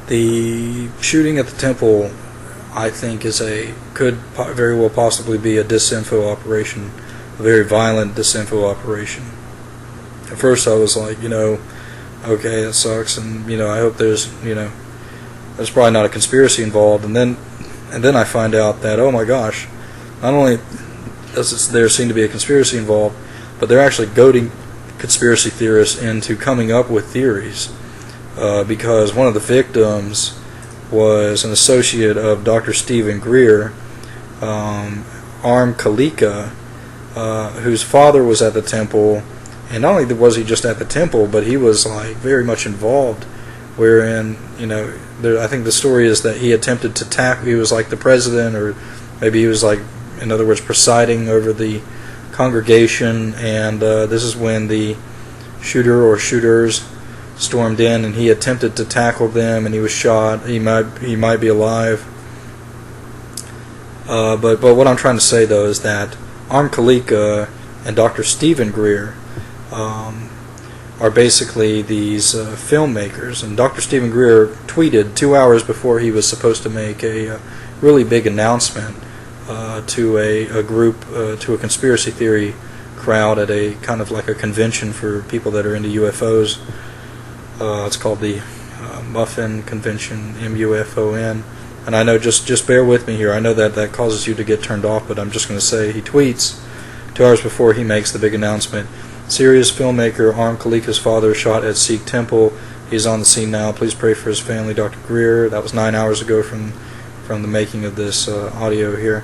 The shooting at the temple, I think, could very well possibly be a disinfo operation, a very violent disinfo operation. At first I was like, okay, that sucks, and I hope there's probably not a conspiracy involved, and then I find out that, oh my gosh, not only does there seem to be a conspiracy involved, but they're actually goading conspiracy theorists into coming up with theories, because one of the victims was an associate of Dr. Stephen Greer, Arm Kalika, whose father was at the temple. And not only was he just at the temple, but he was like very much involved, wherein, I think the story is that he attempted to tackle, he was like the president, or maybe he was like, in other words, presiding over the congregation, and this is when the shooter or shooters stormed in, and he attempted to tackle them, and he was shot. He might be alive. But what I'm trying to say, though, is that Arm Kalika and Dr. Stephen Greer are basically these filmmakers. And Dr. Stephen Greer tweeted 2 hours before he was supposed to make a really big announcement to a group, to a conspiracy theory crowd at a kind of like a convention for people that are into UFOs. It's called the MUFON convention, MUFON. And I know, just bear with me here. I know that causes you to get turned off, but I'm just going to say he tweets 2 hours before he makes the big announcement. Serious filmmaker Arm Kalika's father shot at Sikh temple. He's on the scene now. Please pray for his family, Dr. Greer. That was 9 hours ago from the making of this audio here.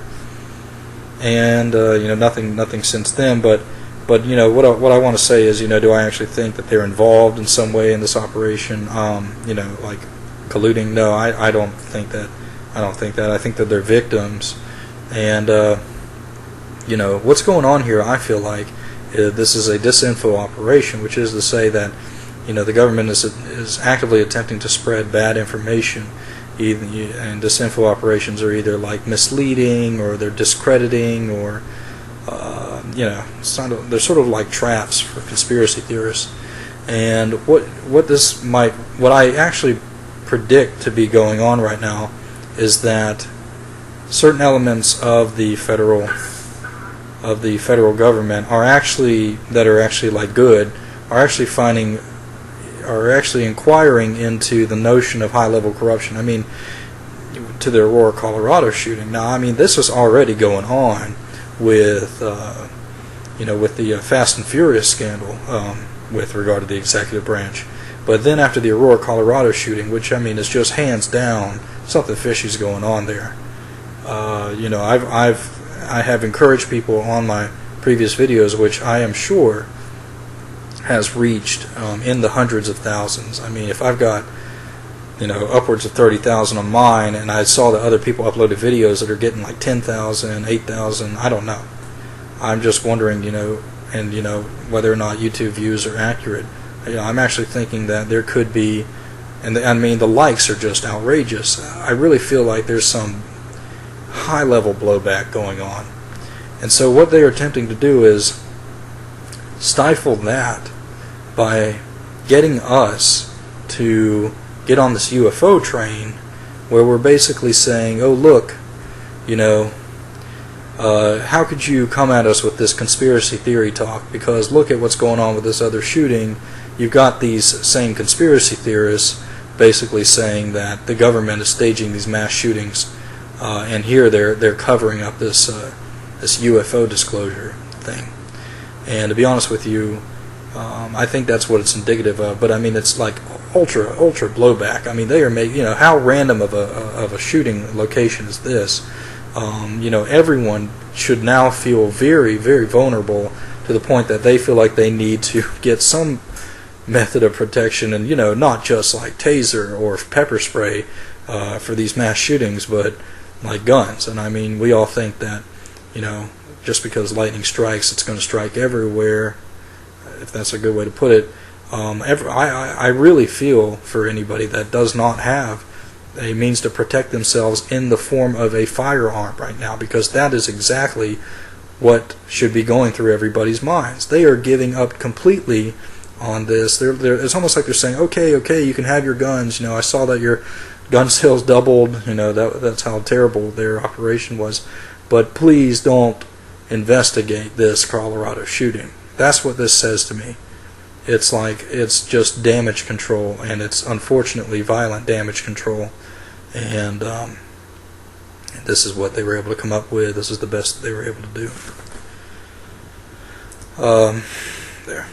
And nothing since then. But what I want to say is, do I actually think that they're involved in some way in this operation? Like colluding? No, I don't think that. I think that they're victims. And what's going on here? I feel like this is a disinfo operation, which is to say that the government is actively attempting to spread bad information, and disinfo operations are either like misleading, or they're discrediting, or they're sort of like traps for conspiracy theorists. And what I actually predict to be going on right now is that certain elements of the federal government are actually like good, are actually inquiring into the notion of high-level corruption. I mean, to the Aurora, Colorado shooting. Now, I mean, this was already going on with the Fast and Furious scandal with regard to the executive branch. But then after the Aurora, Colorado shooting, which, I mean, is just hands down something fishy's going on there. I have encouraged people on my previous videos, which I am sure has reached in the hundreds of thousands. I mean, if I've got upwards of 30,000 on mine, and I saw that other people uploaded videos that are getting like 10,000, 8,000, I don't know. I'm just wondering, whether or not YouTube views are accurate. I'm actually thinking that there could be, and the likes are just outrageous. I really feel like there's some high-level blowback going on. And so what they are attempting to do is stifle that by getting us to get on this UFO train, where we're basically saying, oh look, how could you come at us with this conspiracy theory talk, because look at what's going on with this other shooting. You've got these same conspiracy theorists basically saying that the government is staging these mass shootings, and here they're covering up this UFO disclosure thing. And to be honest with you, I think that's what it's indicative of. But I mean, it's like ultra blowback. I mean, they are making, how random of a shooting location is this? Everyone should now feel very, very vulnerable, to the point that they feel like they need to get some method of protection, and not just like taser or pepper spray for these mass shootings, but like guns. And I mean, we all think that just because lightning strikes, it's going to strike everywhere, if that's a good way to put it. I really feel for anybody that does not have a means to protect themselves in the form of a firearm right now, because that is exactly what should be going through everybody's minds. They are giving up completely on this. It's almost like they're saying, okay, you can have your guns. I saw that your gun sales doubled. That's how terrible their operation was. But please don't investigate this Colorado shooting. That's what this says to me. It's like it's just damage control, and it's unfortunately violent damage control. And this is what they were able to come up with. This is the best they were able to do. There.